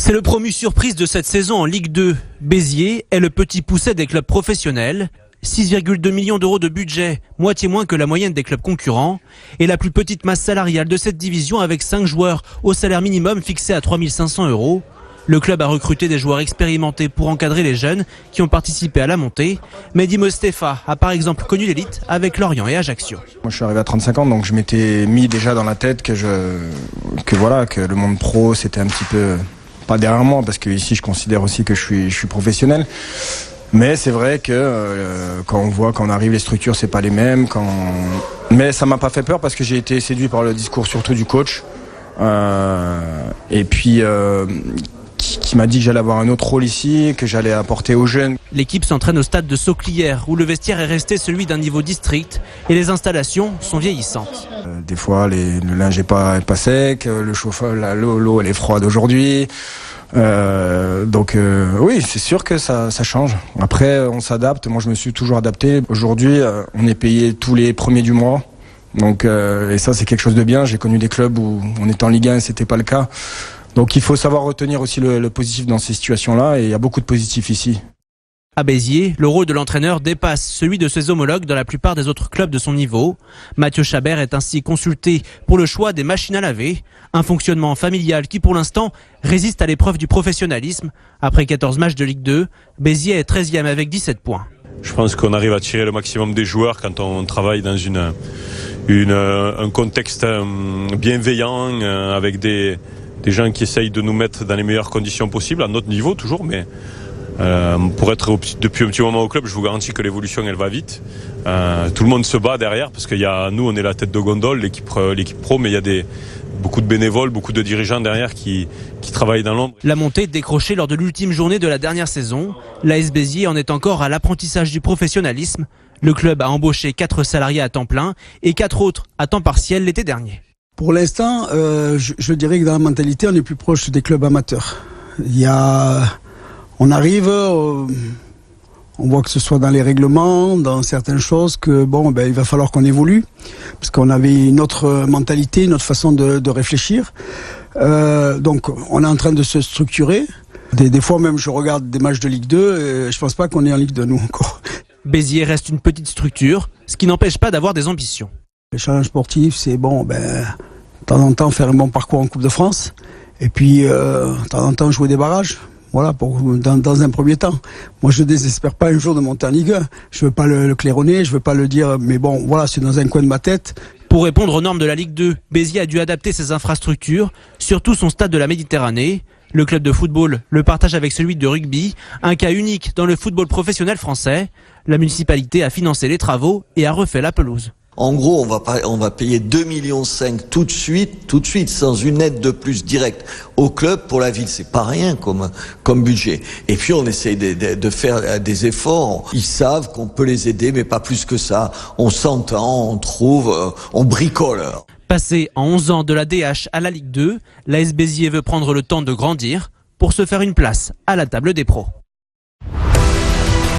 C'est le promu surprise de cette saison en Ligue 2. Béziers est le petit pousset des clubs professionnels. 6,2 millions d'euros de budget, moitié moins que la moyenne des clubs concurrents. Et la plus petite masse salariale de cette division avec 5 joueurs au salaire minimum fixé à 3 500 euros. Le club a recruté des joueurs expérimentés pour encadrer les jeunes qui ont participé à la montée. Mehdi Mostefa a par exemple connu l'élite avec Lorient et Ajaccio. Moi je suis arrivé à 35 ans, donc je m'étais mis déjà dans la tête que le monde pro c'était un petit peu pas derrière moi, parce que ici je considère aussi que je suis professionnel. Mais c'est vrai que quand on voit qu'on arrive, les structures c'est pas les mêmes. Mais ça m'a pas fait peur parce que j'ai été séduit par le discours surtout du coach. Et puis qui m'a dit que j'allais avoir un autre rôle ici, que j'allais apporter aux jeunes. L'équipe s'entraîne au stade de Sauclières où le vestiaire est resté celui d'un niveau district et les installations sont vieillissantes. Des fois le linge est pas sec, le chauffage, l'eau elle est froide aujourd'hui. Oui, c'est sûr que ça change. Après on s'adapte, moi je me suis toujours adapté. Aujourd'hui on est payé tous les premiers du mois. Donc, et ça c'est quelque chose de bien. J'ai connu des clubs où on était en Ligue 1 et c'était pas le cas. Donc il faut savoir retenir aussi le positif dans ces situations-là, et il y a beaucoup de positifs ici. À Béziers, le rôle de l'entraîneur dépasse celui de ses homologues dans la plupart des autres clubs de son niveau. Mathieu Chabert est ainsi consulté pour le choix des machines à laver, un fonctionnement familial qui pour l'instant résiste à l'épreuve du professionnalisme. Après 14 matchs de Ligue 2, Béziers est 13e avec 17 points. Je pense qu'on arrive à tirer le maximum des joueurs quand on travaille dans un contexte bienveillant, avec des gens qui essayent de nous mettre dans les meilleures conditions possibles, à notre niveau toujours, mais pour être depuis un petit moment au club, je vous garantis que l'évolution elle va vite. Tout le monde se bat derrière parce nous on est la tête de gondole, l'équipe pro, mais il y a beaucoup de bénévoles, beaucoup de dirigeants derrière qui travaillent dans l'ombre. La montée décrochée lors de l'ultime journée de la dernière saison. L'AS Béziers en est encore à l'apprentissage du professionnalisme. Le club a embauché 4 salariés à temps plein et 4 autres à temps partiel l'été dernier. Pour l'instant, je dirais que dans la mentalité, on est plus proche des clubs amateurs. On arrive, on voit que ce soit dans les règlements, dans certaines choses, que il va falloir qu'on évolue, parce qu'on avait une autre mentalité, une autre façon de réfléchir. Donc, on est en train de se structurer. Des fois même, je regarde des matchs de Ligue 2, et je pense pas qu'on est en Ligue 2, nous, encore. Béziers reste une petite structure, ce qui n'empêche pas d'avoir des ambitions. Le challenge sportif, c'est de temps en temps faire un bon parcours en Coupe de France, et puis de temps en temps jouer des barrages. Voilà, dans un premier temps. Moi, je ne désespère pas un jour de monter en Ligue 1. Je ne veux pas le claironner, je ne veux pas le dire, mais voilà, c'est dans un coin de ma tête. Pour répondre aux normes de la Ligue 2, Béziers a dû adapter ses infrastructures, surtout son stade de la Méditerranée. Le club de football le partage avec celui de rugby, un cas unique dans le football professionnel français. La municipalité a financé les travaux et a refait la pelouse. En gros, on va payer 2,5 millions tout de suite, sans une aide de plus directe au club. Pour la ville, c'est pas rien comme budget. Et puis, on essaye de faire des efforts. Ils savent qu'on peut les aider, mais pas plus que ça. On s'entend, on trouve, on bricole. Passé en 11 ans de la DH à la Ligue 2, l'AS Béziers veut prendre le temps de grandir pour se faire une place à la table des pros.